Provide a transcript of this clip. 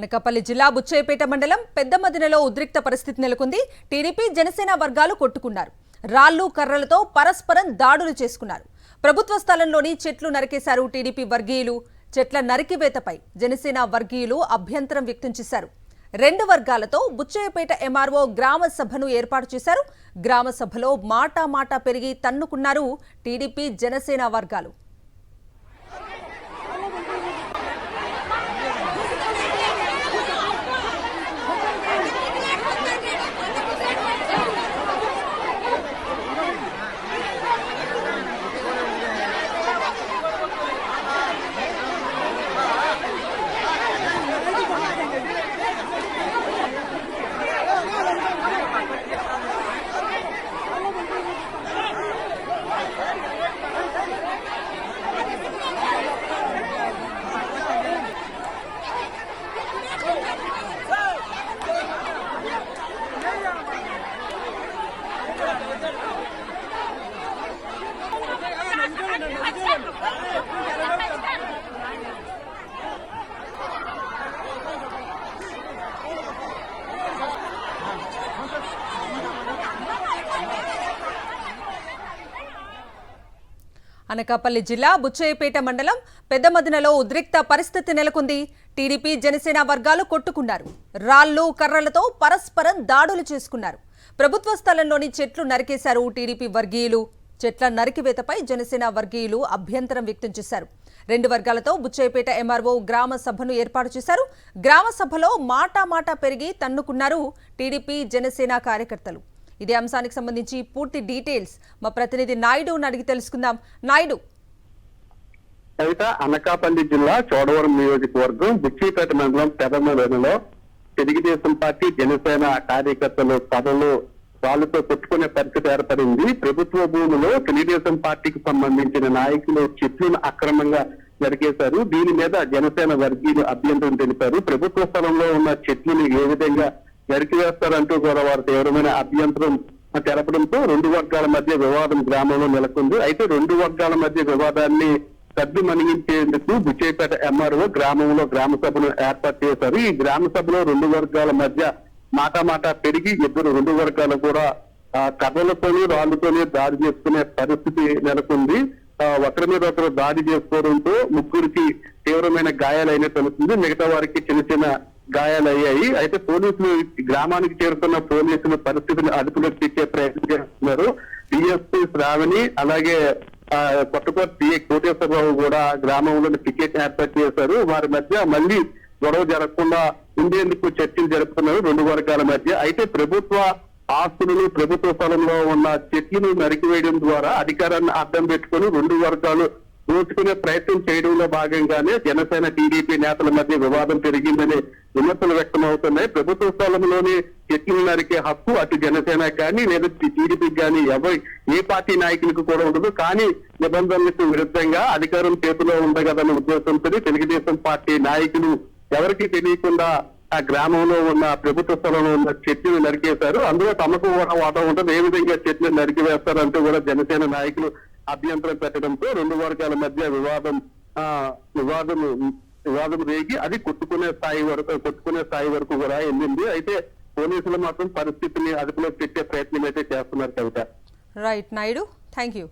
అనకాపల్లి జిల్లా బుచ్చయ్యపేట మండలం పెద్దమదినలో ఉద్రిక్త పరిస్థితి నెలకొంది. టీడీపీ జనసేన వర్గాలు కొట్టుకున్నారు. రాళ్లు కర్రలతో పరస్పరం దాడులు చేసుకున్నారు. ప్రభుత్వ స్థలంలోని చెట్లు నరికేశారు టీడీపీ వర్గీయులు. చెట్ల నరికివేతపై జనసేన వర్గీయులు అభ్యంతరం వ్యక్తం చేశారు. రెండు వర్గాలతో బుచ్చయ్యపేట ఎంఆర్ఓ గ్రామ సభను ఏర్పాటు చేశారు. గ్రామ సభలో మాటా పెరిగి తన్నుకున్నారు టీడీపీ జనసేన వర్గాలు. అనకాపల్లి జిల్లా బుచ్చయ్యపేట మండలం పెద్దమదినలో ఉద్రిక్త పరిస్థితి నెలకొంది. టీడీపీ జనసేన వర్గాలు కొట్టుకున్నారు. రాళ్లు కర్రలతో పరస్పరం దాడులు చేసుకున్నారు. ప్రభుత్వ స్థలంలోని చెట్లు నరికేశారు టీడీపీ వర్గీయులు. చెట్ల నరికివేతపై జనసేన వర్గీయులు అభ్యంతరం వ్యక్తం చేశారు. రెండు వర్గాలతో బుచ్చయ్యపేట ఎంఆర్ఓ గ్రామ సభను ఏర్పాటు చేశారు. గ్రామ సభలో మాటా పెరిగి తన్నుకున్నారు టీడీపీ జనసేన కార్యకర్తలు. ఇదే అంశానికి సంబంధించి పూర్తి డీటెయిల్స్ మా ప్రతినిధి నాయుడుని అడిగి తెలుసుకుందాం. నాయుడు, అనకాపల్లి జిల్లా చోడవరం నియోజకవర్గం బుచ్చయ్యపేట మండలం పెదమూలలో తెలుగుదేశం పార్టీ జనసేన కార్యకర్తలు సభలో వాళ్ళతో కొట్టుకునే పరిస్థితి ఏర్పడింది. ప్రభుత్వ భూమిలో తెలుగుదేశం పార్టీకి సంబంధించిన నాయకులు చెట్లను అక్రమంగా నరికేశారు. దీని మీద జనసేన వర్గీయులు అభ్యంతరం తెలిపారు. ప్రభుత్వ స్థలంలో ఉన్న చెట్లను ఏ విధంగా నరికివేస్తారంటూ కూడా వారు తీవ్రమైన అభ్యంతరం తెలపడంతో రెండు వర్గాల మధ్య వివాదం గ్రామంలో నెలకొంది. అయితే రెండు వర్గాల మధ్య వివాదాన్ని సద్దు మణిగించేందుకు బుచ్చయ్యపేట ఎంఆర్ఓ గ్రామంలో గ్రామ సభను ఏర్పాటు చేశారు. ఈ గ్రామ సభలో రెండు వర్గాల మధ్య మాటా పెరిగి రెండు వర్గాలు కూడా కర్రలతోని రాళ్లతోనే దాడి చేసుకునే పరిస్థితి నెలకొంది. ఒకరి మీద ఒకరు దాడి చేసుకోవడంతో ముగ్గురికి తీవ్రమైన గాయాలైన తెలుస్తుంది. మిగతా వారికి చిన్న చిన్న గాయాలయ్యాయి. అయితే పోలీసులు గ్రామానికి చేరుకున్న పోలీసులు పరిస్థితిని అదుపులోకి తెచ్చే ప్రయత్నం చేస్తున్నారు. డిఎస్పీ శ్రావణి అలాగే కొత్తకోట సిఐ కోటేశ్వరరావు కూడా గ్రామంలో టికెట్ ఏర్పాటు చేశారు. వారి మధ్య మళ్ళీ గొడవ జరగకుండా ఉండేందుకు చర్చలు జరుపుతున్నారు రెండు వర్గాల మధ్య. అయితే ప్రభుత్వ ఆస్తులను ప్రభుత్వ స్థలంలో ఉన్న చెట్లను నరికివేయడం ద్వారా అధికారాన్ని అడ్డం పెట్టుకుని రెండు వర్గాలు దోచుకునే ప్రయత్నం చేయడంలో భాగంగానే జనసేన టీడీపీ నేతల మధ్య వివాదం పెరిగిందనే విమర్శలు వ్యక్తమవుతున్నాయి. ప్రభుత్వ స్థలంలోని చెట్లు నరికే హక్కు అటు జనసేన కానీ లేదా టీడీపీకి కానీ ఏ పార్టీ నాయకులకు కూడా ఉండదు. కానీ నిబంధనలకు విరుద్ధంగా అధికారం చేతిలో ఉండగదన్న ఉద్దేశంతో తెలుగుదేశం పార్టీ నాయకులు ఎవరికి తెలియకుండా ఆ గ్రామంలో ఉన్న ప్రభుత్వ స్థలంలో ఉన్న చెట్లు నరికేశారు. అందులో తమకు కూడా వాటా ఉంటుంది. ఏ విధంగా చెట్లు నరికివేస్తారంటూ కూడా జనసేన నాయకులు అభ్యంతరం పెట్టడంతో రెండు వర్గాల మధ్య వివాదం రేగి అది కొట్టుకునే స్థాయి వరకు కూడా వెళ్ళింది. అయితే పోలీసులు మాత్రం పరిస్థితిని అదుపులోకి పెట్టే ప్రయత్నం అయితే చేస్తున్నారు. Kavitha. Right Naidu, thank you.